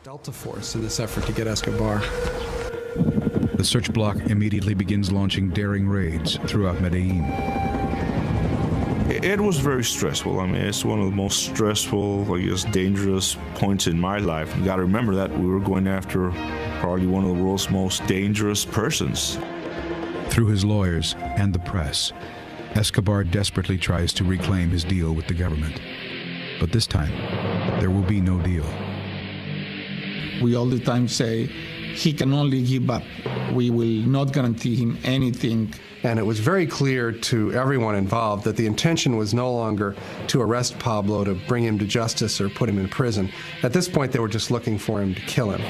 Delta Force in this effort to get Escobar. The search block immediately begins launching daring raids throughout Medellin. It was very stressful. I mean, it's one of the most stressful, I guess, dangerous points in my life. You got to remember that we were going after probably one of the world's most dangerous persons. Through his lawyers and the press, Escobar desperately tries to reclaim his deal with the government. But this time, there will be no deal. We all the time say, he can only give up. We will not guarantee him anything. And it was very clear to everyone involved that the intention was no longer to arrest Pablo, to bring him to justice or put him in prison. At this point, they were just looking for him to kill him.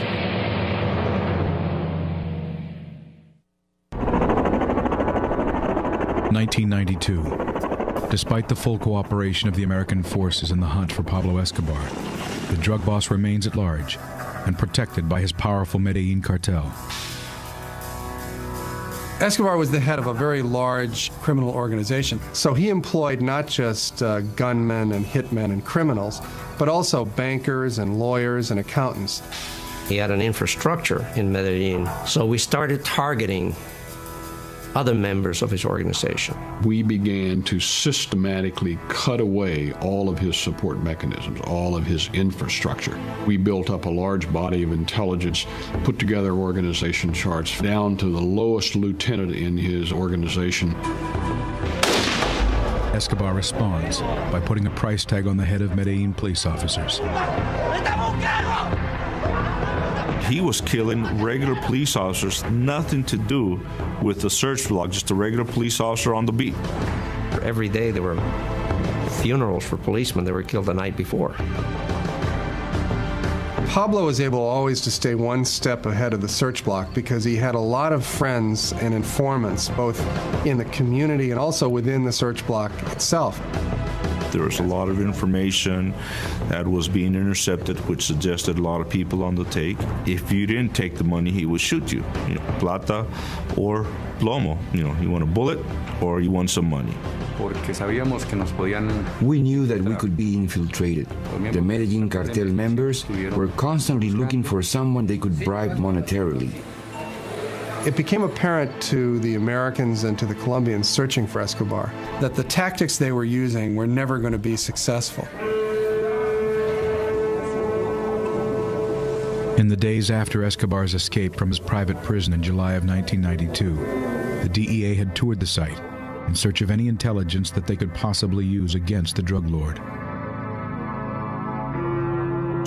(1992). Despite the full cooperation of the American forces in the hunt for Pablo Escobar, the drug boss remains at large and protected by his powerful Medellin cartel. Escobar was the head of a very large criminal organization, so he employed not just gunmen and hitmen and criminals, but also bankers and lawyers and accountants. He had an infrastructure in Medellin, so we started targeting other members of his organization. We began to systematically cut away all of his support mechanisms, all of his infrastructure. We built up a large body of intelligence, put together organization charts down to the lowest lieutenant in his organization. Escobar responds by putting a price tag on the head of Medellin police officers. He was killing regular police officers, nothing to do with the search block, just a regular police officer on the beat. Every day there were funerals for policemen that were killed the night before. Pablo was able always to stay one step ahead of the search block because he had a lot of friends and informants, both in the community and also within the search block itself. There was a lot of information that was being intercepted, which suggested a lot of people on the take. If you didn't take the money, he would shoot you. You know, plata or plomo. You know, you want a bullet or you want some money. We knew that we could be infiltrated. The Medellin cartel members were constantly looking for someone they could bribe monetarily. It became apparent to the Americans and to the Colombians searching for Escobar that the tactics they were using were never going to be successful. In the days after Escobar's escape from his private prison in July of 1992, the DEA had toured the site in search of any intelligence that they could possibly use against the drug lord.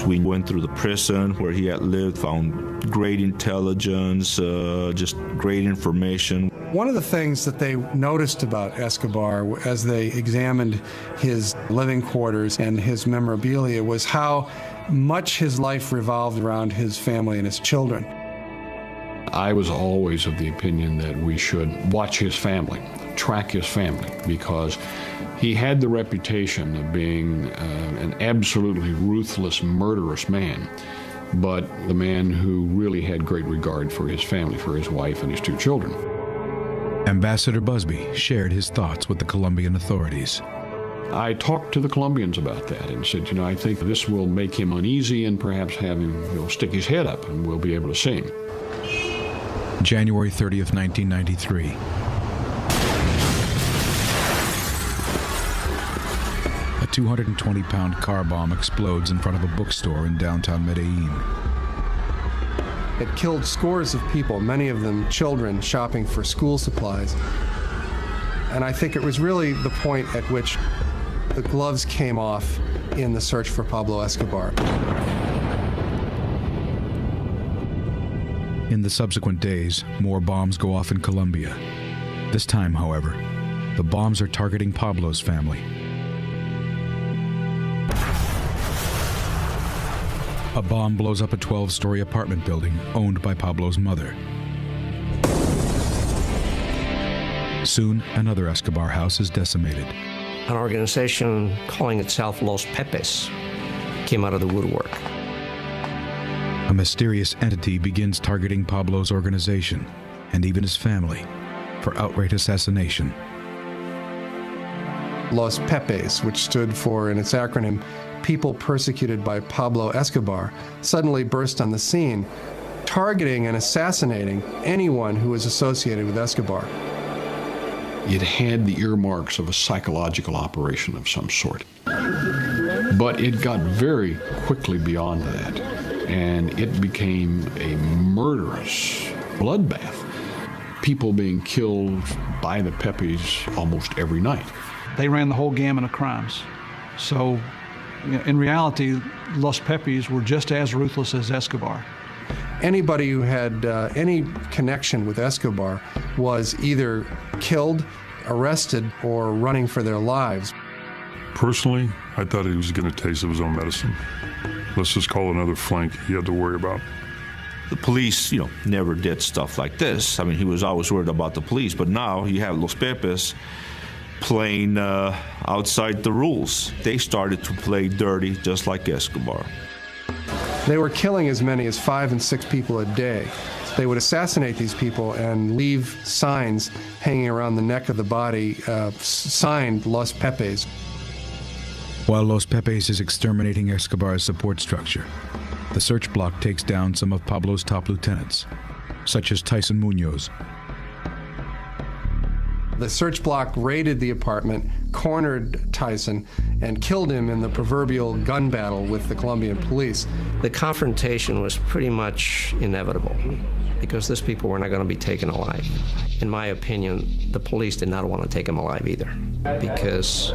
We went through the prison where he had lived, found great intelligence, just great information. One of the things that they noticed about Escobar as they examined his living quarters and his memorabilia was how much his life revolved around his family and his children. I was always of the opinion that we should watch his family, track his family, because he had the reputation of being an absolutely ruthless, murderous man, but the man who really had great regard for his family, for his wife and his two children. Ambassador Busby shared his thoughts with the Colombian authorities. I talked to the Colombians about that and said, you know, I think this will make him uneasy and perhaps have him stick his head up and we'll be able to see him. January 30th, 1993. A 220-pound car bomb explodes in front of a bookstore in downtown Medellin. It killed scores of people, many of them children shopping for school supplies. And I think it was really the point at which the gloves came off in the search for Pablo Escobar. In the subsequent days, more bombs go off in Colombia. This time, however, the bombs are targeting Pablo's family. A bomb blows up a 12-story apartment building owned by Pablo's mother. Soon, another Escobar house is decimated. An organization calling itself Los Pepes came out of the woodwork. A mysterious entity begins targeting Pablo's organization and even his family for outright assassination. Los Pepes, which stood for, in its acronym, people persecuted by Pablo Escobar, suddenly burst on the scene, targeting and assassinating anyone who was associated with Escobar. It had the earmarks of a psychological operation of some sort. But it got very quickly beyond that, and it became a murderous bloodbath. People being killed by the Pepes almost every night. They ran the whole gamut of crimes. So, in reality, Los Pepes were just as ruthless as Escobar. Anybody who had any connection with Escobar was either killed, arrested, or running for their lives. Personally, I thought he was getting a taste of his own medicine. Let's just call it another flank he had to worry about. The police, never did stuff like this. I mean, he was always worried about the police, but now you have Los Pepes playing outside the rules. They started to play dirty just like Escobar. They were killing as many as 5 and 6 people a day. They would assassinate these people and leave signs hanging around the neck of the body, signed Los Pepes. While Los Pepes is exterminating Escobar's support structure, the search block takes down some of Pablo's top lieutenants, such as Tyson Munoz. The search block raided the apartment, cornered Tyson, and killed him in the proverbial gun battle with the Colombian police. The confrontation was pretty much inevitable because these people were not going to be taken alive. In my opinion, the police did not want to take them alive either because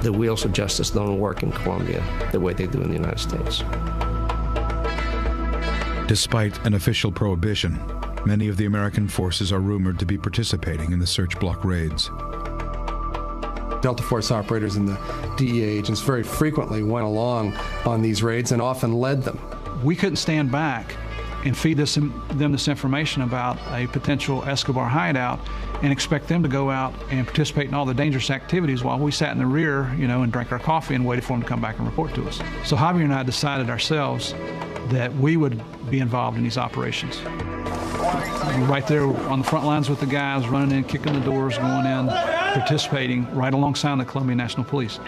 the wheels of justice don't work in Colombia the way they do in the United States. Despite an official prohibition, many of the American forces are rumored to be participating in the search block raids. Delta Force operators and the DEA agents very frequently went along on these raids and often led them. We couldn't stand back and feed them this information about a potential Escobar hideout and expect them to go out and participate in all the dangerous activities while we sat in the rear, and drank our coffee and waited for them to come back and report to us. So Javier and I decided ourselves that we would be involved in these operations. Right there on the front lines with the guys, running in, kicking the doors, going in, participating right alongside the Colombian National Police.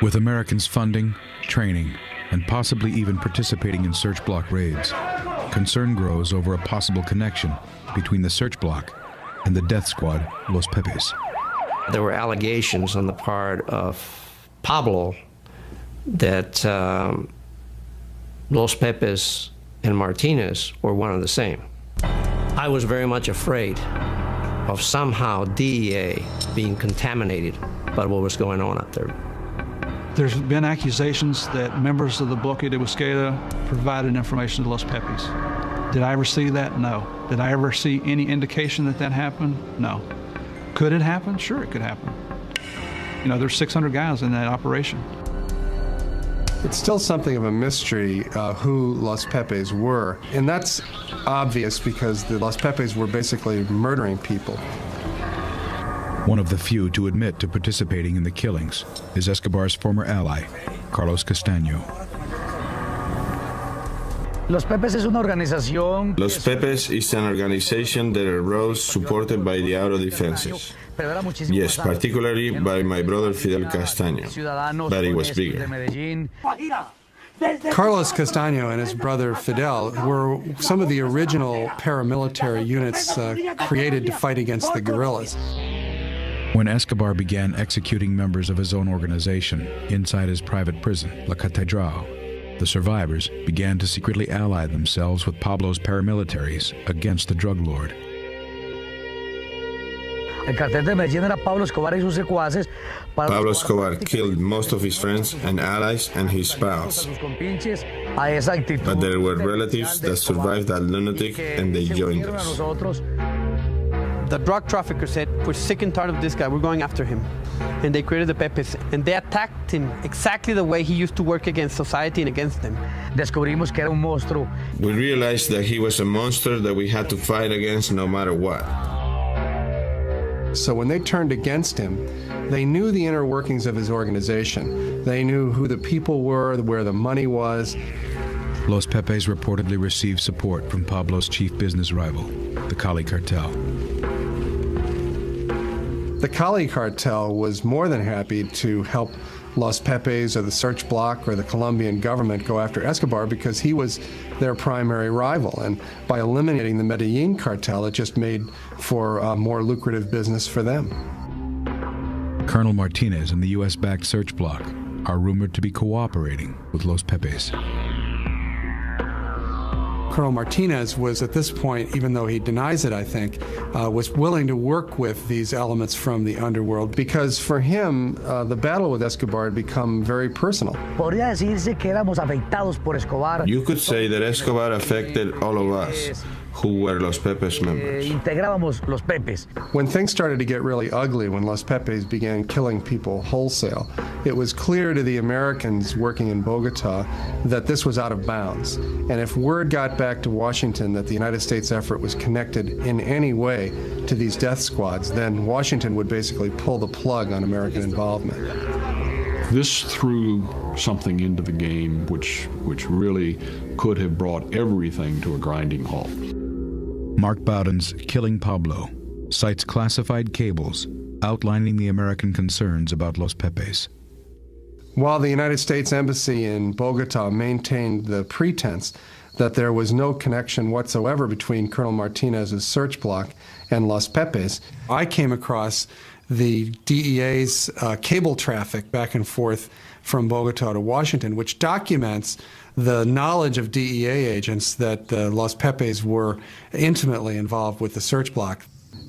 With Americans funding, training, and possibly even participating in search block raids, concern grows over a possible connection between the search block and the death squad, Los Pepes. There were allegations on the part of Pablo that Los Pepes and Martinez were one and the same. I was very much afraid of somehow DEA being contaminated by what was going on out there. There's been accusations that members of the Bloque de Busqueda provided information to Los Pepes. Did I ever see that? No. Did I ever see any indication that that happened? No. Could it happen? Sure, it could happen. There's 600 guys in that operation. It's still something of a mystery who Los Pepes were. And that's obvious because the Los Pepes were basically murdering people. One of the few to admit to participating in the killings is Escobar's former ally, Carlos Castaño. Los Pepes is una organización. Los Pepes is an organization that arose supported by the auto defenses. Yes, particularly by my brother Fidel Castaño, but it was bigger. Carlos Castaño and his brother Fidel were some of the original paramilitary units created to fight against the guerrillas. When Escobar began executing members of his own organization inside his private prison, La Catedral, the survivors began to secretly ally themselves with Pablo's paramilitaries against the drug lord. Pablo Escobar killed most of his friends and allies and his pals. But there were relatives that survived that lunatic and they joined us. The drug trafficker said, we're sick and tired of this guy, we're going after him. And they created the Pepes, and they attacked him exactly the way he used to work against society and against them. We realized that he was a monster that we had to fight against no matter what. So when they turned against him, they knew the inner workings of his organization. They knew who the people were, where the money was. Los Pepes reportedly received support from Pablo's chief business rival, the Cali Cartel. The Cali Cartel was more than happy to help Los Pepes or the Search Bloc or the Colombian government go after Escobar because he was their primary rival. And by eliminating the Medellin cartel, it just made for a more lucrative business for them. Colonel Martinez and the U.S.-backed Search Bloc are rumored to be cooperating with Los Pepes. Colonel Martinez was at this point, even though he denies it, I think, was willing to work with these elements from the underworld because for him, the battle with Escobar had become very personal. You could say that Escobar affected all of us who were Los Pepes members. When things started to get really ugly, when Los Pepes began killing people wholesale, it was clear to the Americans working in Bogota that this was out of bounds. And if word got back to Washington that the United States effort was connected in any way to these death squads, then Washington would basically pull the plug on American involvement. This threw something into the game which really could have brought everything to a grinding halt. Mark Bowden's Killing Pablo cites classified cables outlining the American concerns about Los Pepes. While the United States Embassy in Bogota maintained the pretense that there was no connection whatsoever between Colonel Martinez's Search Bloc and Los Pepes, I came across the DEA's cable traffic back and forth from Bogota to Washington, which documents the knowledge of DEA agents that Los Pepes were intimately involved with the Search Bloc.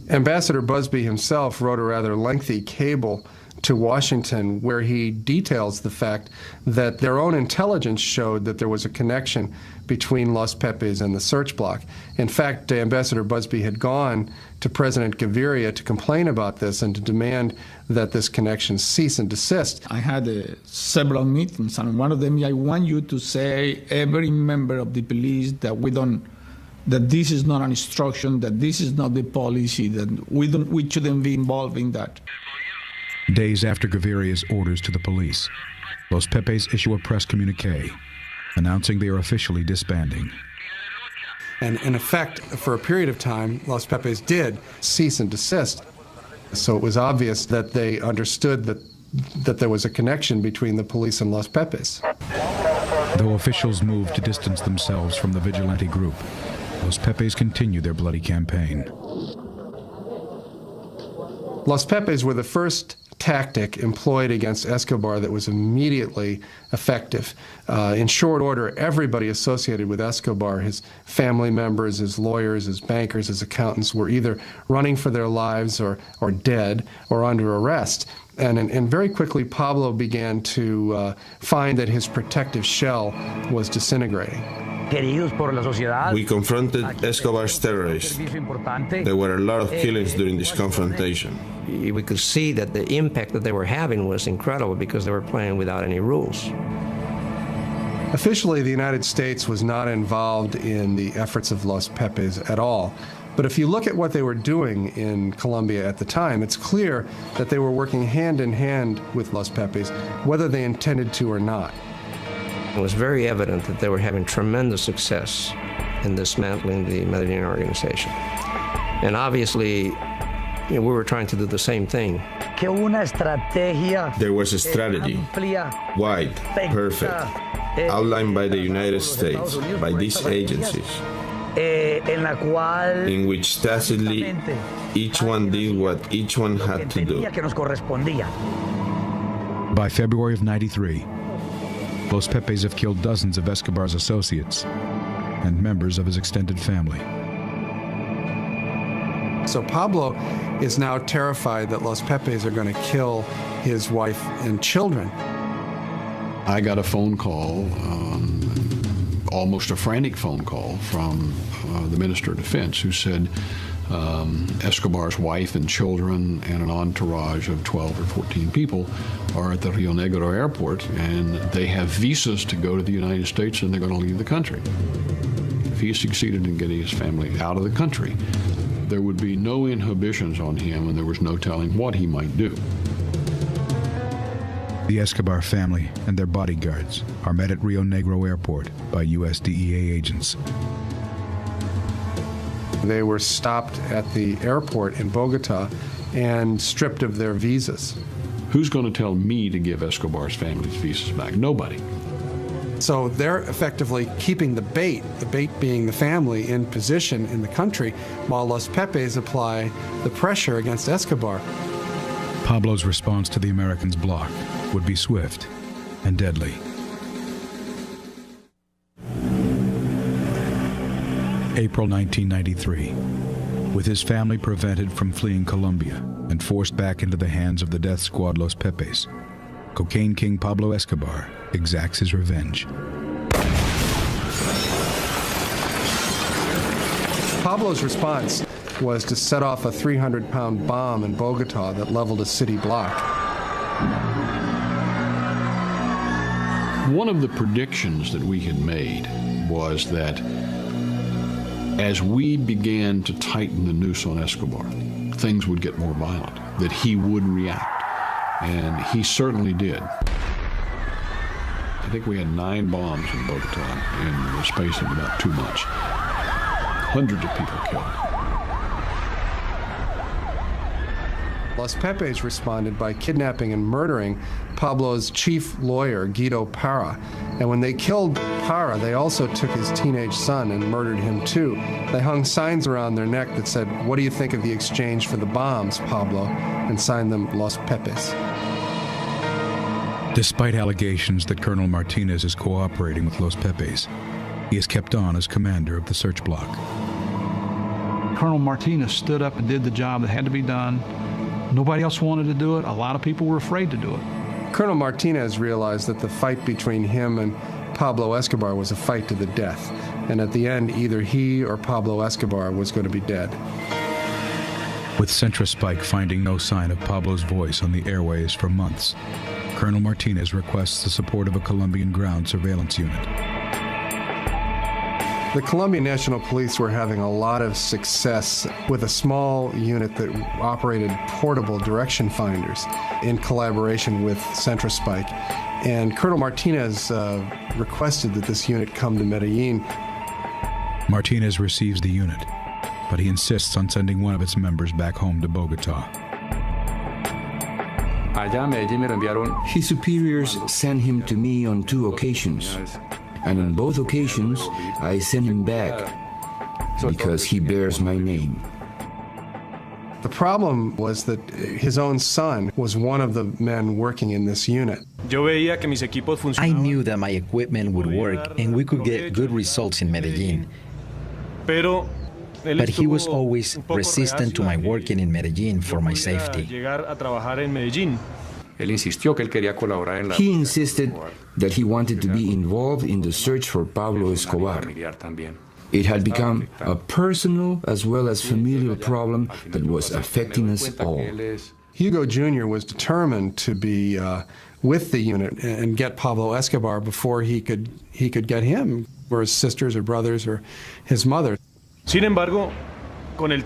Ambassador Busby himself wrote a rather lengthy cable to Washington where he details the fact that their own intelligence showed that there was a connection between Los Pepes and the Search Bloc. In fact, Ambassador Busby had gone to President Gaviria to complain about this and to demand that this connection cease and desist. I had several meetings, and one of them, I want you to say, every member of the police, that this is not an instruction, that this is not the policy, that we shouldn't be involved in that. Days after Gaviria's orders to the police, Los Pepes issue a press communique announcing they are officially disbanding. And in effect, for a period of time, Los Pepes did cease and desist. So it was obvious that they understood that there was a connection between the police and Los Pepes. Though officials moved to distance themselves from the vigilante group, Los Pepes continued their bloody campaign. Los Pepes were the first tactic employed against Escobar that was immediately effective. In short order, everybody associated with Escobar, his family members, his lawyers, his bankers, his accountants, were either running for their lives or dead or under arrest. And very quickly, Pablo began to find that his protective shell was disintegrating. We confronted Escobar's terrorists. There were a lot of killings during this confrontation. We could see that the impact that they were having was incredible because they were playing without any rules. Officially, the United States was not involved in the efforts of Los Pepes at all. But if you look at what they were doing in Colombia at the time, it's clear that they were working hand in hand with Los Pepes, whether they intended to or not. It was very evident that they were having tremendous success in dismantling the Medegín organization. And obviously, we were trying to do the same thing. There was a strategy, wide, perfect, outlined by the United States, by these agencies, in which tacitly each one did what each one had to do. By February of '93, Los Pepes have killed dozens of Escobar's associates and members of his extended family. So Pablo is now terrified that Los Pepes are going to kill his wife and children. I got a phone call, almost a frantic phone call from the Minister of Defense, who said Escobar's wife and children and an entourage of 12 or 14 people are at the Rio Negro airport, and they have visas to go to the United States, and they're going to leave the country. If he succeeded in getting his family out of the country, there would be no inhibitions on him, and there was no telling what he might do. The Escobar family and their bodyguards are met at Rio Negro Airport by U.S. DEA agents. They were stopped at the airport in Bogota and stripped of their visas. Who's going to tell me to give Escobar's family's visas back? Nobody. So they're effectively keeping the bait being the family, in position in the country, while Los Pepes apply the pressure against Escobar. Pablo's response to the Americans' block would be swift and deadly. April 1993. With his family prevented from fleeing Colombia and forced back into the hands of the death squad Los Pepes, cocaine king Pablo Escobar exacts his revenge. Pablo's response was to set off a 300-pound bomb in Bogota that leveled a city block. One of the predictions that we had made was that as we began to tighten the noose on Escobar, things would get more violent, that he would react, and he certainly did. I think we had 9 bombs in Bogota in the space of about 2 months. Hundreds of people killed. Los Pepes responded by kidnapping and murdering Pablo's chief lawyer, Guido Parra. And when they killed Parra, they also took his teenage son and murdered him too. They hung signs around their neck that said, "What do you think of the exchange for the bombs, Pablo?" and signed them Los Pepes. Despite allegations that Colonel Martinez is cooperating with Los Pepes, he is kept on as commander of the search block. Colonel Martinez stood up and did the job that had to be done. Nobody else wanted to do it. A lot of people were afraid to do it. Colonel Martinez realized that the fight between him and Pablo Escobar was a fight to the death. And at the end, either he or Pablo Escobar was going to be dead. With Centrospike finding no sign of Pablo's voice on the airways for months, Colonel Martinez requests the support of a Colombian ground surveillance unit. The Colombian National Police were having a lot of success with a small unit that operated portable direction finders in collaboration with Centrospike. And Colonel Martinez requested that this unit come to Medellin. Martinez receives the unit, but he insists on sending one of its members back home to Bogota. His superiors sent him to me on 2 occasions. And on both occasions, I sent him back because he bears my name. The problem was that his own son was one of the men working in this unit. I knew that my equipment would work and we could get good results in Medellin. But he was always resistant to my working in Medellin for my safety. He insisted that he wanted to be involved in the search for Pablo Escobar. It had become a personal as well as familial problem that was affecting us all. Hugo Jr. was determined to be with the unit and get Pablo Escobar before he could get him, or his sisters or brothers or his mother.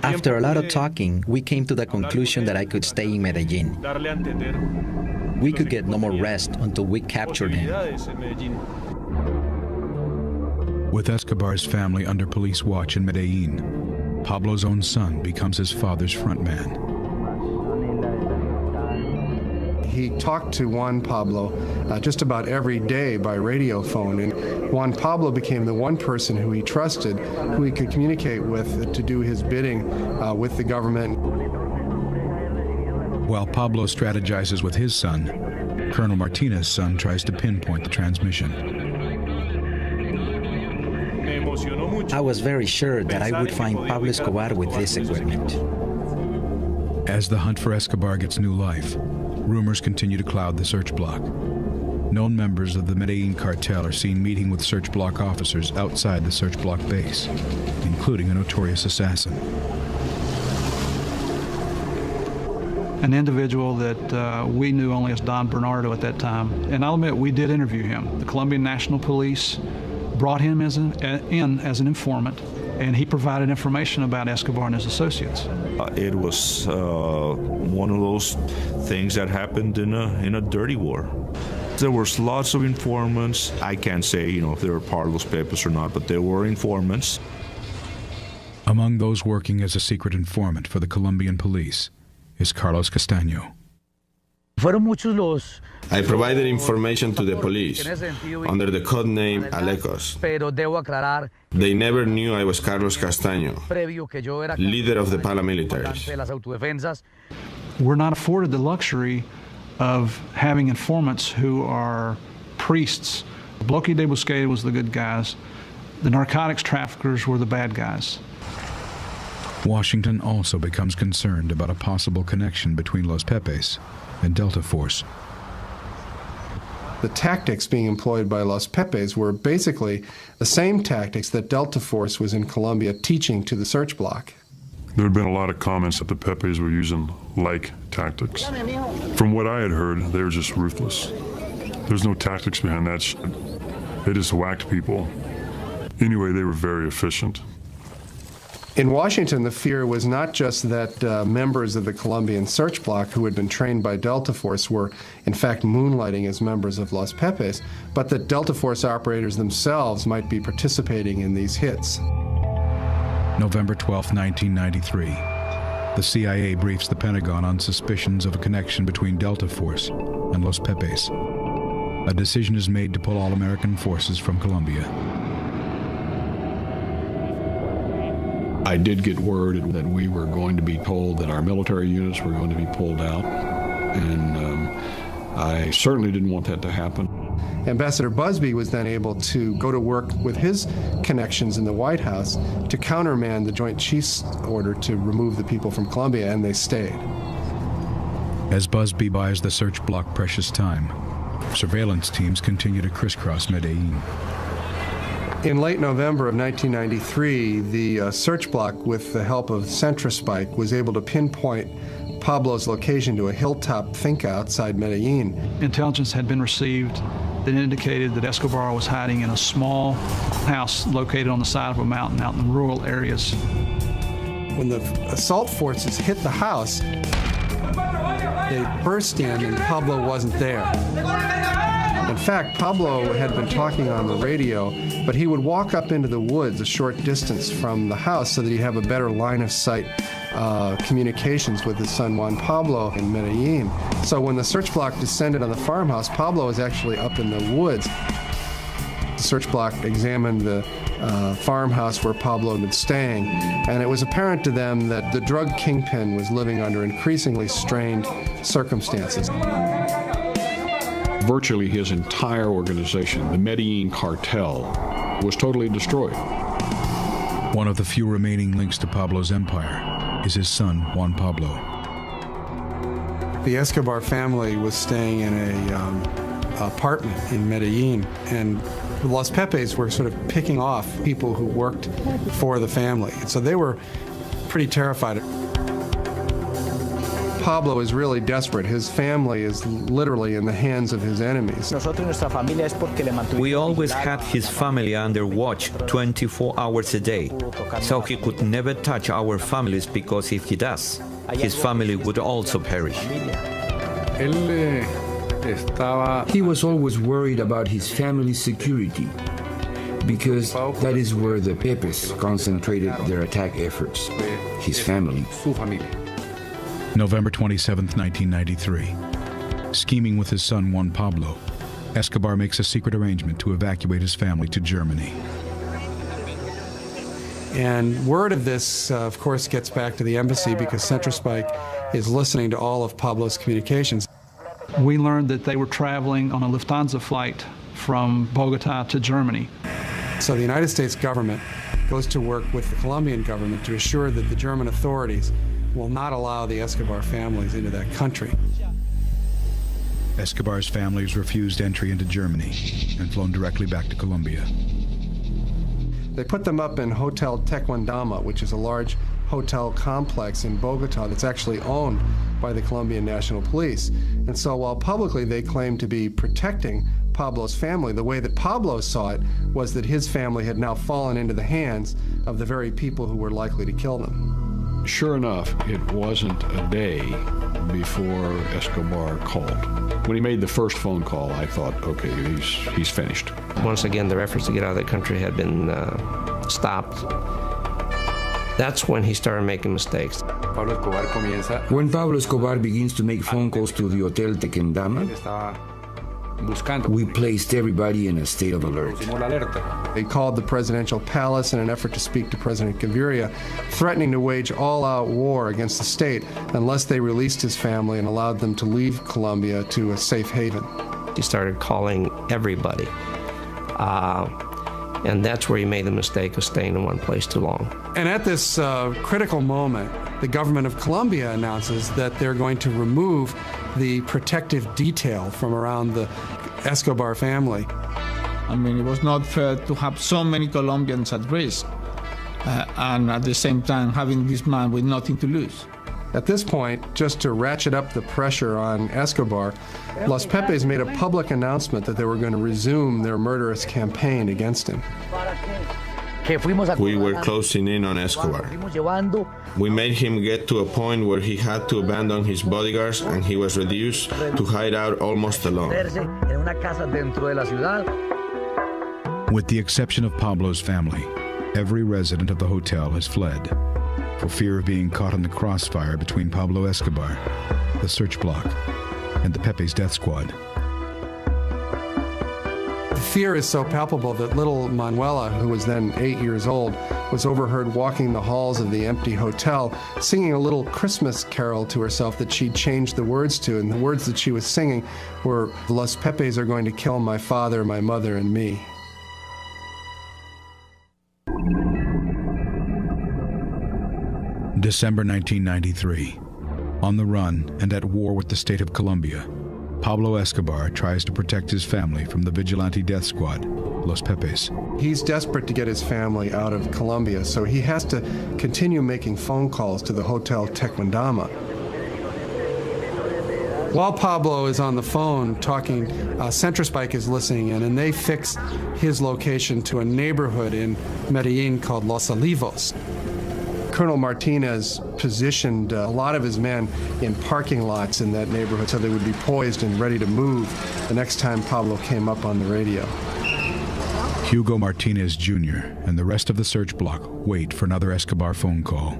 After a lot of talking, we came to the conclusion that I could stay in Medellin. We could get no more rest until we captured him. With Escobar's family under police watch in Medellin, Pablo's own son becomes his father's front man. He talked to Juan Pablo just about every day by radio phone, and Juan Pablo became the one person who he trusted, who he could communicate with to do his bidding with the government. While Pablo strategizes with his son, Colonel Martinez's son tries to pinpoint the transmission. I was very sure that I would find Pablo Escobar with this equipment. As the hunt for Escobar gets new life, rumors continue to cloud the search block. Known members of the Medellin cartel are seen meeting with search block officers outside the search block base, including a notorious assassin. An individual that we knew only as Don Bernardo at that time. And I'll admit, we did interview him. The Colombian National Police brought him as an informant, and he provided information about Escobar and his associates. It was one of those things that happened in a dirty war. There was lots of informants. I can't say, if they were part of Los Pepes or not, but there were informants. Among those working as a secret informant for the Colombian police is Carlos Castaño. I provided information to the police under the code name Alecos. They never knew I was Carlos Castaño, leader of the paramilitaries. We're not afforded the luxury of having informants who are priests. Bloque de Busqueda was the good guys. The narcotics traffickers were the bad guys. Washington also becomes concerned about a possible connection between Los Pepes and Delta Force. The tactics being employed by Los Pepes were basically the same tactics that Delta Force was in Colombia teaching to the search block. There had been a lot of comments that the Pepes were using like tactics. From what I had heard, they were just ruthless. There's no tactics behind that shit. They just whacked people. Anyway, they were very efficient. In Washington, the fear was not just that members of the Colombian search block who had been trained by Delta Force were, in fact, moonlighting as members of Los Pepes, but that Delta Force operators themselves might be participating in these hits. November 12, 1993. The CIA briefs the Pentagon on suspicions of a connection between Delta Force and Los Pepes. A decision is made to pull all American forces from Colombia. I did get word that we were going to be told that our military units were going to be pulled out, and I certainly didn't want that to happen. Ambassador Busby was then able to go to work with his connections in the White House to countermand the Joint Chiefs order to remove the people from Colombia, and they stayed. As Busby buys the search block precious time, surveillance teams continue to crisscross Medellin. In late November of 1993, the search block, with the help of Centrospike, was able to pinpoint Pablo's location to a hilltop finca outside Medellin. Intelligence had been received that indicated that Escobar was hiding in a small house located on the side of a mountain out in rural areas. When the assault forces hit the house, they burst in and Pablo wasn't there. In fact, Pablo had been talking on the radio, but he would walk up into the woods a short distance from the house so that he'd have a better line of sight communications with his son Juan Pablo in Medellin. So when the search block descended on the farmhouse, Pablo was actually up in the woods. The search block examined the farmhouse where Pablo had been staying, and it was apparent to them that the drug kingpin was living under increasingly strained circumstances. Virtually his entire organization, the Medellin cartel, was totally destroyed. One of the few remaining links to Pablo's empire is his son, Juan Pablo. The Escobar family was staying in an apartment in Medellin, and the Los Pepes were sort of picking off people who worked for the family. And so they were pretty terrified. Pablo is really desperate. His family is literally in the hands of his enemies. We always had his family under watch 24 hours a day, so he could never touch our families, because if he does, his family would also perish. He was always worried about his family's security, because that is where the Pepes concentrated their attack efforts, his family. November 27, 1993. Scheming with his son Juan Pablo, Escobar makes a secret arrangement to evacuate his family to Germany. And word of this, of course, gets back to the embassy, because Centrospike is listening to all of Pablo's communications. We learned that they were traveling on a Lufthansa flight from Bogota to Germany. So the United States government goes to work with the Colombian government to assure that the German authorities will not allow the Escobar families into that country. Escobar's family is refused entry into Germany and flown directly back to Colombia. They put them up in Hotel Tequendama, which is a large hotel complex in Bogota that's actually owned by the Colombian National Police. And so while publicly they claimed to be protecting Pablo's family, the way that Pablo saw it was that his family had now fallen into the hands of the very people who were likely to kill them. Sure enough, it wasn't a day before Escobar called. When he made the first phone call, I thought, okay, he's finished. Once again, their efforts to get out of the country had been stopped. That's when he started making mistakes. When Pablo Escobar begins to make phone calls to the Hotel Tequendama, we placed everybody in a state of alert. They called the presidential palace in an effort to speak to President Gaviria, threatening to wage all-out war against the state unless they released his family and allowed them to leave Colombia to a safe haven. He started calling everybody. And that's where he made the mistake of staying in one place too long. And at this critical moment, the government of Colombia announces that they're going to remove the protective detail from around the Escobar family. I mean, it was not fair to have so many Colombians at risk, and at the same time having this man with nothing to lose. At this point, just to ratchet up the pressure on Escobar, Los Pepes made a public announcement that they were going to resume their murderous campaign against him. We were closing in on Escobar. We made him get to a point where he had to abandon his bodyguards and he was reduced to hide out almost alone. With the exception of Pablo's family, every resident of the hotel has fled for fear of being caught in the crossfire between Pablo Escobar, the search block, and the Pepe's death squad. The fear is so palpable that little Manuela, who was then 8 years old, was overheard walking the halls of the empty hotel, singing a little Christmas carol to herself that she'd changed the words to, and the words that she was singing were, "Los Pepes are going to kill my father, my mother, and me." December 1993. On the run and at war with the state of Colombia, Pablo Escobar tries to protect his family from the vigilante death squad, Los Pepes. He's desperate to get his family out of Colombia, so he has to continue making phone calls to the Hotel Tequendama. While Pablo is on the phone talking, Centrospike is listening in, and they fix his location to a neighborhood in Medegín called Los Olivos. Colonel Martinez positioned a lot of his men in parking lots in that neighborhood so they would be poised and ready to move the next time Pablo came up on the radio. Hugo Martinez Jr. and the rest of the search block wait for another Escobar phone call.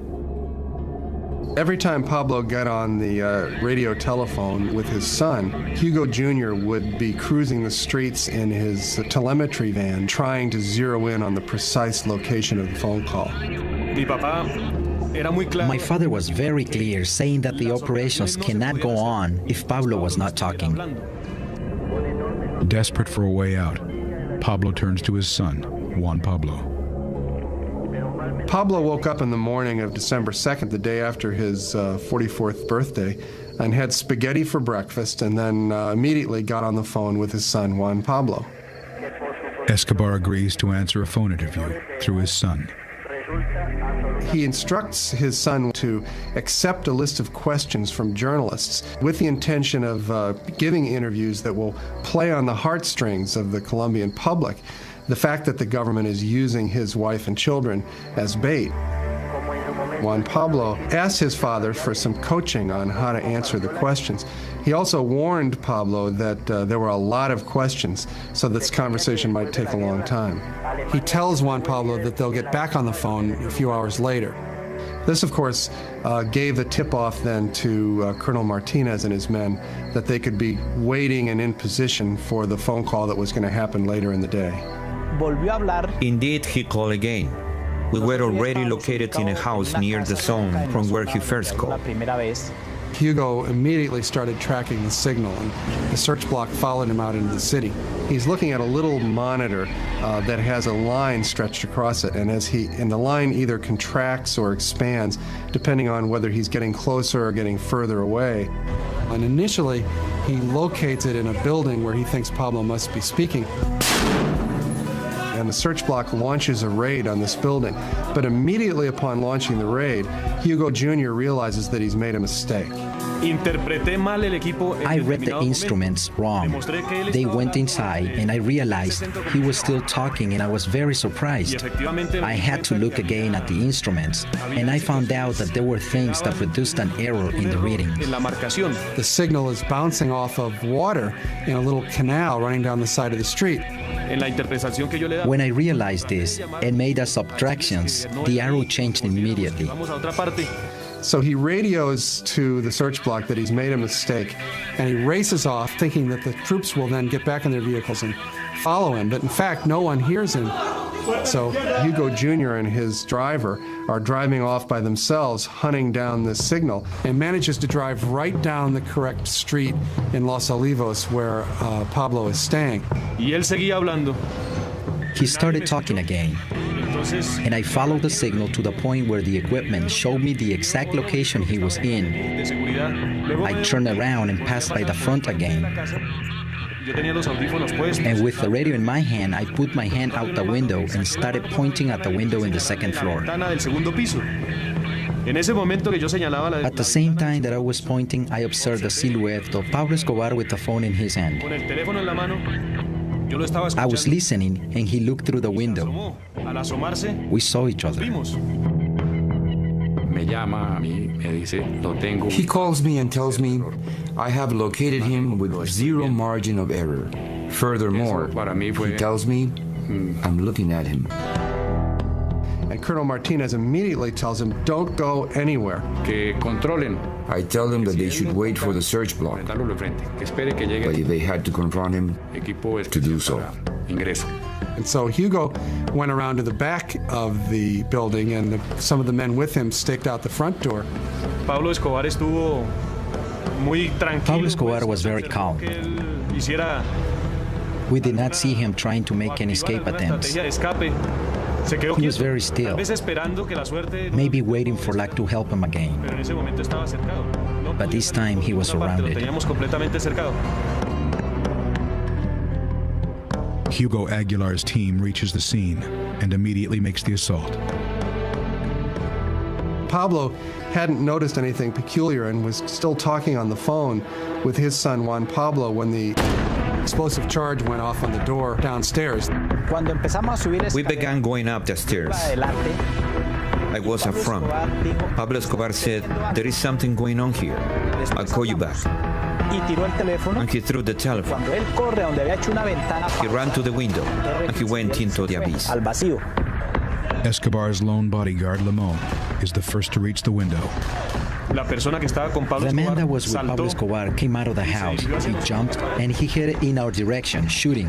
Every time Pablo got on the radio telephone with his son, Hugo Jr. would be cruising the streets in his telemetry van, trying to zero in on the precise location of the phone call. My father was very clear, saying that the operations cannot go on if Pablo was not talking. Desperate for a way out, Pablo turns to his son, Juan Pablo. Pablo woke up in the morning of December 2nd, the day after his 44th birthday, and had spaghetti for breakfast, and then immediately got on the phone with his son, Juan Pablo. Escobar agrees to answer a phone interview through his son. He instructs his son to accept a list of questions from journalists with the intention of giving interviews that will play on the heartstrings of the Colombian public. The fact that the government is using his wife and children as bait. Juan Pablo asked his father for some coaching on how to answer the questions. He also warned Pablo that there were a lot of questions, so this conversation might take a long time. He tells Juan Pablo that they'll get back on the phone a few hours later. This, of course, gave the tip-off then to Colonel Martinez and his men that they could be waiting and in position for the phone call that was going to happen later in the day. Indeed, he called again. We were already located in a house near the zone from where he first called. Hugo immediately started tracking the signal, and the search block followed him out into the city. He's looking at a little monitor that has a line stretched across it, and the line either contracts or expands, depending on whether he's getting closer or getting further away. And initially, he locates it in a building where he thinks Pablo must be speaking. And the search block launches a raid on this building. But immediately upon launching the raid, Hugo Jr. realizes that he's made a mistake. I read the instruments wrong. They went inside and I realized he was still talking, and I was very surprised. I had to look again at the instruments, and I found out that there were things that produced an error in the reading. The signal is bouncing off of water in a little canal running down the side of the street. When I realized this and made the subtractions, the arrow changed immediately. So he radios to the search block that he's made a mistake, and he races off thinking that the troops will then get back in their vehicles and follow him. But in fact, no one hears him. So Hugo Jr. and his driver are driving off by themselves, hunting down this signal, and manages to drive right down the correct street in Los Olivos where Pablo is staying. Y él seguía hablando. He started talking again, and I followed the signal to the point where the equipment showed me the exact location he was in. I turned around and passed by the front again. And with the radio in my hand, I put my hand out the window and started pointing at the window in the second floor. At the same time that I was pointing, I observed the silhouette of Pablo Escobar with the phone in his hand. I was listening, and he looked through the window. We saw each other. He calls me and tells me I have located him with zero margin of error. Furthermore, he tells me I'm looking at him. And Colonel Martinez immediately tells him, don't go anywhere. I tell them that they should wait for the search block, but if they had to confront him, to do so. And so Hugo went around to the back of the building, and some of the men with him staked out the front door. Pablo Escobar was very calm. We did not see him trying to make any escape attempts. He was very still, maybe waiting for luck to help him again. But this time he was surrounded. Hugo Aguilar's team reaches the scene and immediately makes the assault. Pablo hadn't noticed anything peculiar and was still talking on the phone with his son Juan Pablo when the explosive charge went off on the door downstairs. We began going up the stairs. I was up front. Pablo Escobar said, "There is something going on here. I'll call you back." And he threw the telephone. He ran to the window and he went into the abyss. Escobar's lone bodyguard, Limon, is the first to reach the window. The man that was with Pablo Escobar came out of the house. He jumped and he headed in our direction, shooting.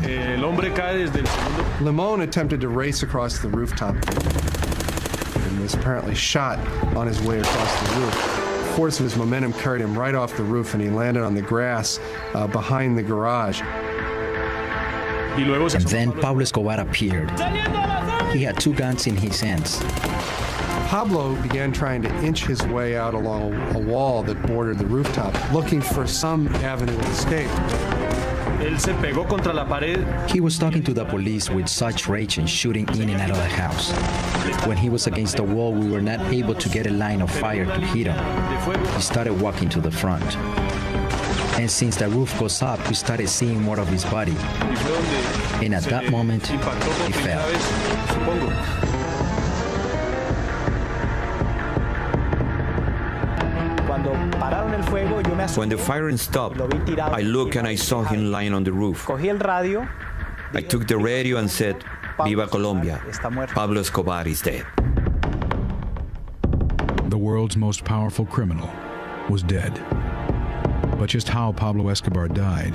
Limon attempted to race across the rooftop and was apparently shot on his way across the roof. The force of his momentum carried him right off the roof, and he landed on the grass behind the garage. And then Pablo Escobar appeared. He had two guns in his hands. Pablo began trying to inch his way out along a wall that bordered the rooftop, looking for some avenue of escape. He was talking to the police with such rage and shooting in and out of the house. When he was against the wall, we were not able to get a line of fire to hit him. He started walking to the front. And since the roof goes up, we started seeing more of his body. And at that moment, he fell. When the firing stopped, I looked and I saw him lying on the roof. I took the radio and said, "Viva Colombia, Pablo Escobar is dead." The world's most powerful criminal was dead. But just how Pablo Escobar died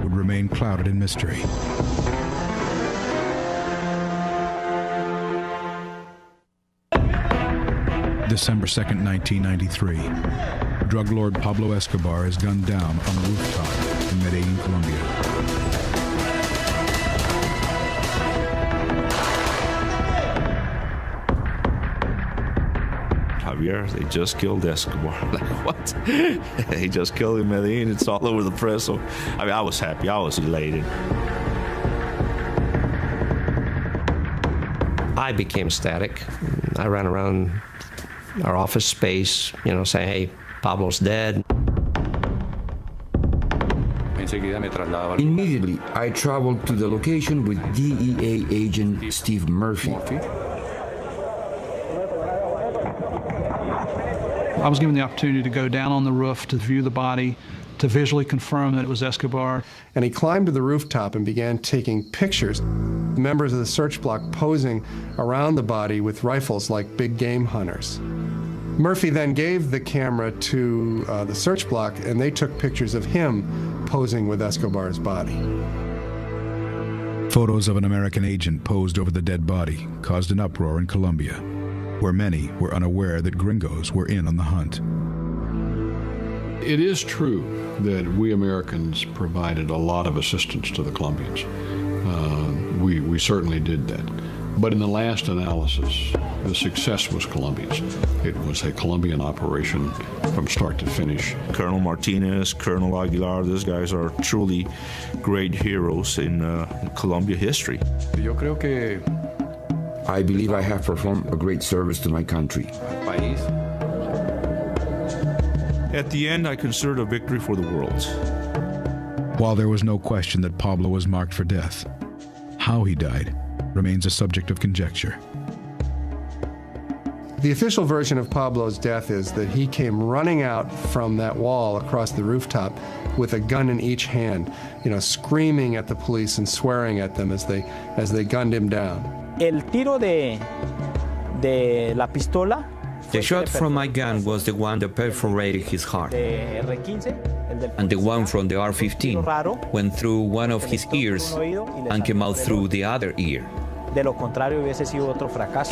would remain clouded in mystery. December 2nd, 1993. Drug lord Pablo Escobar is gunned down on a rooftop in Medellín, Colombia. Javier, they just killed Escobar. Like, what? They just killed him in Medellín. It's all over the press. So, I mean, I was happy. I was elated. I became static. I ran around our office space, saying, "Hey, Pablo's dead." Immediately, I traveled to the location with DEA agent Steve Murphy. I was given the opportunity to go down on the roof to view the body, to visually confirm that it was Escobar. And he climbed to the rooftop and began taking pictures. Members of the search block posing around the body with rifles like big game hunters. Murphy then gave the camera to the search block, and they took pictures of him posing with Escobar's body. Photos of an American agent posed over the dead body caused an uproar in Colombia, where many were unaware that gringos were in on the hunt. It is true that we Americans provided a lot of assistance to the Colombians. We certainly did that. But in the last analysis, the success was Colombia's. It was a Colombian operation from start to finish. Colonel Martinez, Colonel Aguilar, these guys are truly great heroes in Colombia history. I believe I have performed a great service to my country. At the end, I consider it a victory for the world. While there was no question that Pablo was marked for death, how he died remains a subject of conjecture. The official version of Pablo's death is that he came running out from that wall across the rooftop with a gun in each hand, screaming at the police and swearing at them as they gunned him down. El tiro de la pistola. The shot from my gun was the one that perforated his heart. And the one from the R-15 went through one of his ears and came out through the other ear. That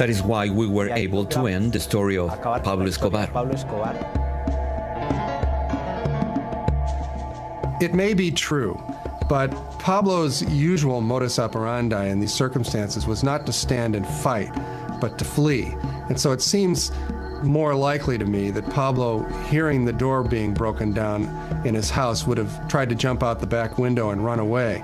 is why we were able to end the story of Pablo Escobar. It may be true, but Pablo's usual modus operandi in these circumstances was not to stand and fight, but to flee. And so it seems more likely to me that Pablo, hearing the door being broken down in his house, would have tried to jump out the back window and run away.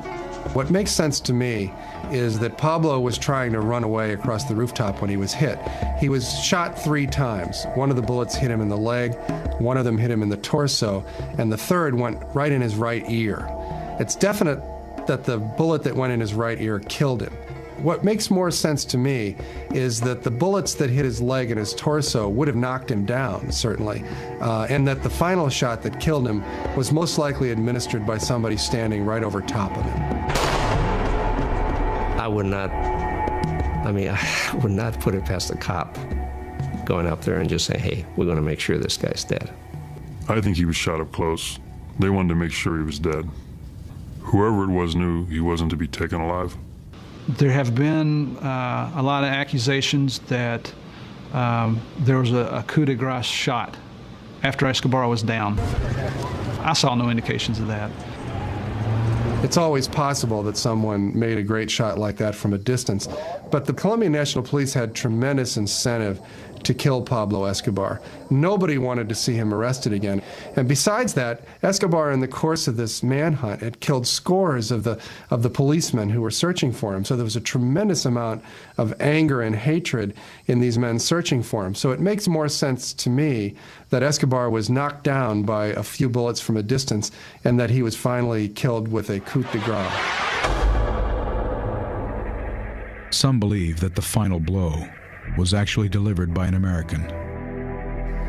What makes sense to me is that Pablo was trying to run away across the rooftop when he was hit. He was shot 3 times. One of the bullets hit him in the leg, one of them hit him in the torso, and the third went right in his right ear. It's definite that the bullet that went in his right ear killed him. What makes more sense to me is that the bullets that hit his leg and his torso would have knocked him down, certainly, and that the final shot that killed him was most likely administered by somebody standing right over top of him. I would not put it past a cop going up there and just say, hey, we're going to make sure this guy's dead. I think he was shot up close. They wanted to make sure he was dead. Whoever it was knew he wasn't to be taken alive. There have been a lot of accusations that there was a coup de grace shot after Escobar was down. I saw no indications of that. It's always possible that someone made a great shot like that from a distance, but the Colombian National Police had tremendous incentive to kill Pablo Escobar. Nobody wanted to see him arrested again. And besides that, Escobar, in the course of this manhunt, had killed scores of the policemen who were searching for him. So there was a tremendous amount of anger and hatred in these men searching for him. So it makes more sense to me that Escobar was knocked down by a few bullets from a distance and that he was finally killed with a coup de grace. Some believe that the final blow was actually delivered by an American.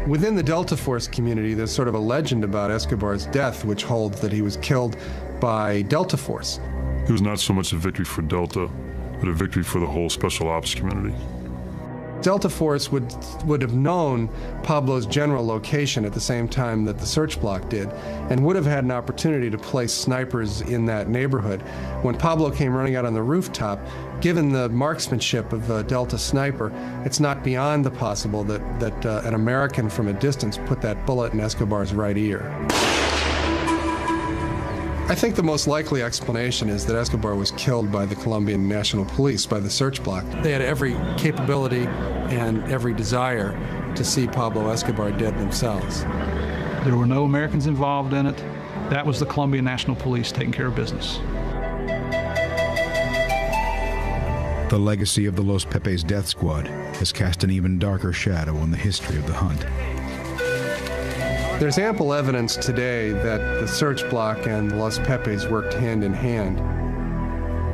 Within the Delta Force community, there's sort of a legend about Escobar's death, which holds that he was killed by Delta Force. It was not so much a victory for Delta, but a victory for the whole Special Ops community. Delta Force would have known Pablo's general location at the same time that the search block did, and would have had an opportunity to place snipers in that neighborhood. When Pablo came running out on the rooftop, given the marksmanship of a Delta sniper, it's not beyond the possible that an American from a distance put that bullet in Escobar's right ear. I think the most likely explanation is that Escobar was killed by the Colombian National Police, by the search block. They had every capability and every desire to see Pablo Escobar dead themselves. There were no Americans involved in it. That was the Colombian National Police taking care of business. The legacy of the Los Pepes death squad has cast an even darker shadow on the history of the hunt. There's ample evidence today that the search block and the Los Pepes worked hand in hand.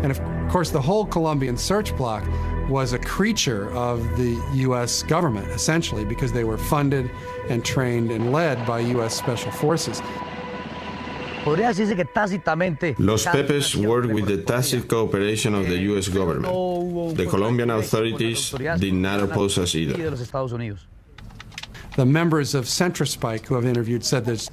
And of course, the whole Colombian search block was a creature of the U.S. government, essentially, because they were funded and trained and led by U.S. Special Forces. Los Pepes worked with the tacit cooperation of the U.S. government. The Colombian authorities did not oppose us either. The members of Centrospike who I've interviewed said that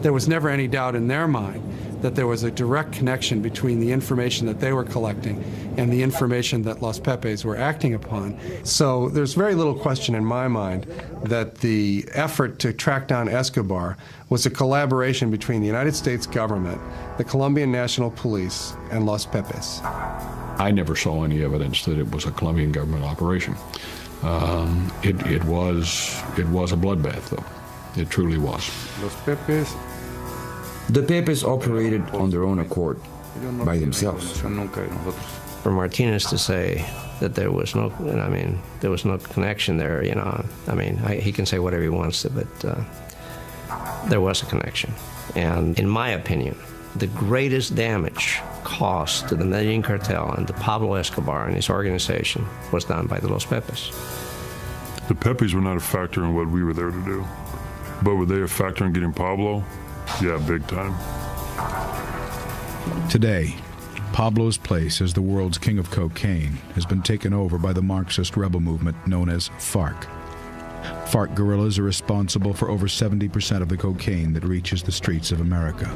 there was never any doubt in their mind that there was a direct connection between the information that they were collecting and the information that Los Pepes were acting upon. So there's very little question in my mind that the effort to track down Escobar was a collaboration between the United States government, the Colombian National Police, and Los Pepes. I never saw any evidence that it was a Colombian government operation. It was a bloodbath, though. It truly was. Los Pepes. The Pepes operated on their own accord, by themselves. For Martinez to say that there was no, there was no connection there, he can say whatever he wants to, but there was a connection. And in my opinion, the greatest damage caused to the Medellín cartel and to Pablo Escobar and his organization was done by the Los Pepes. The Pepes were not a factor in what we were there to do. But were they a factor in getting Pablo? Yeah, big time. Today, Pablo's place as the world's king of cocaine has been taken over by the Marxist rebel movement known as FARC. FARC guerrillas are responsible for over 70% of the cocaine that reaches the streets of America.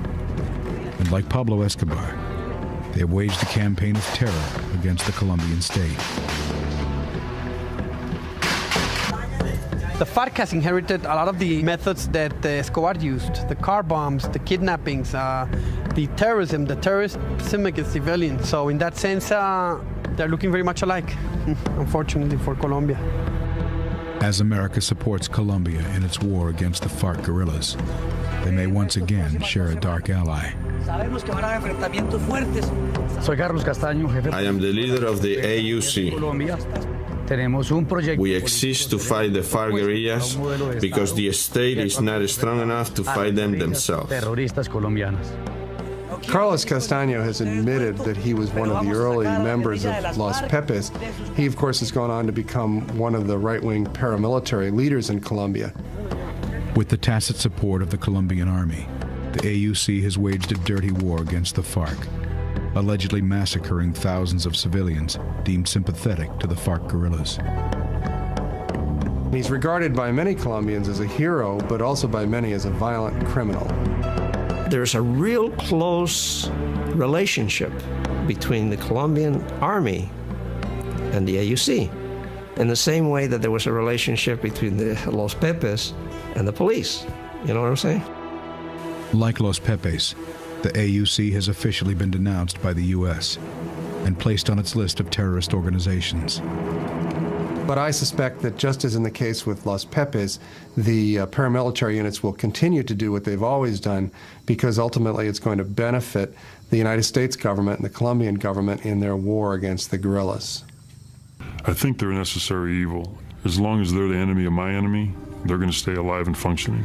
And like Pablo Escobar, they have waged a campaign of terror against the Colombian state. The FARC has inherited a lot of the methods that Escobar used, the car bombs, the kidnappings, the terrorism against civilians. So in that sense, they're looking very much alike, unfortunately for Colombia. As America supports Colombia in its war against the FARC guerrillas, they may once again share a dark ally. I am the leader of the AUC. We exist to fight the FARC guerrillas because the state is not strong enough to fight them themselves. Carlos Castaño has admitted that he was one of the early members of Los Pepes. He, of course, has gone on to become one of the right-wing paramilitary leaders in Colombia. With the tacit support of the Colombian army, the AUC has waged a dirty war against the FARC, allegedly massacring thousands of civilians deemed sympathetic to the FARC guerrillas. He's regarded by many Colombians as a hero, but also by many as a violent criminal. There's a real close relationship between the Colombian army and the AUC, in the same way that there was a relationship between the Los Pepes and the police. You know what I'm saying? Like Los Pepes, the AUC has officially been denounced by the U.S. and placed on its list of terrorist organizations. But I suspect that just as in the case with Los Pepes, the paramilitary units will continue to do what they've always done because ultimately it's going to benefit the United States government and the Colombian government in their war against the guerrillas. I think they're a necessary evil. As long as they're the enemy of my enemy, they're going to stay alive and functioning.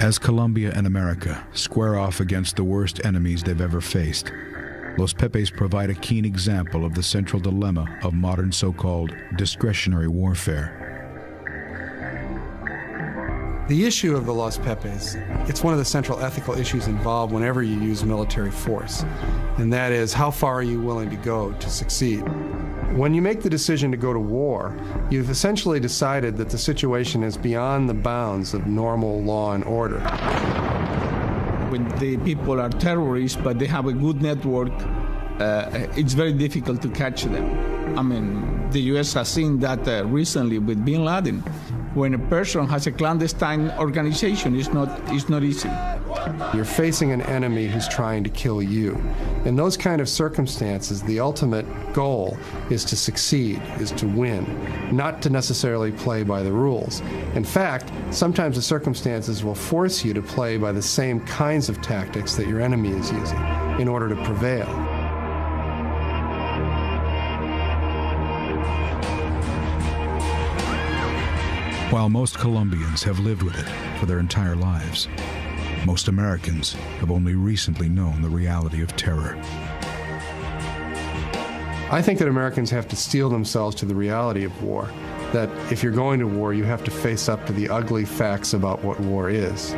As Colombia and America square off against the worst enemies they've ever faced, Los Pepes provide a keen example of the central dilemma of modern so-called discretionary warfare. The issue of the Los Pepes, it's one of the central ethical issues involved whenever you use military force, and that is, how far are you willing to go to succeed? When you make the decision to go to war, you've essentially decided that the situation is beyond the bounds of normal law and order. When the people are terrorists, but they have a good network, it's very difficult to catch them. I mean, the U.S. has seen that recently with bin Laden. When a person has a clandestine organization, it's not easy. You're facing an enemy who's trying to kill you. In those kind of circumstances, the ultimate goal is to succeed, is to win, not to necessarily play by the rules. In fact, sometimes the circumstances will force you to play by the same kinds of tactics that your enemy is using in order to prevail. While most Colombians have lived with it for their entire lives, most Americans have only recently known the reality of terror. I think that Americans have to steel themselves to the reality of war, that if you're going to war, you have to face up to the ugly facts about what war is.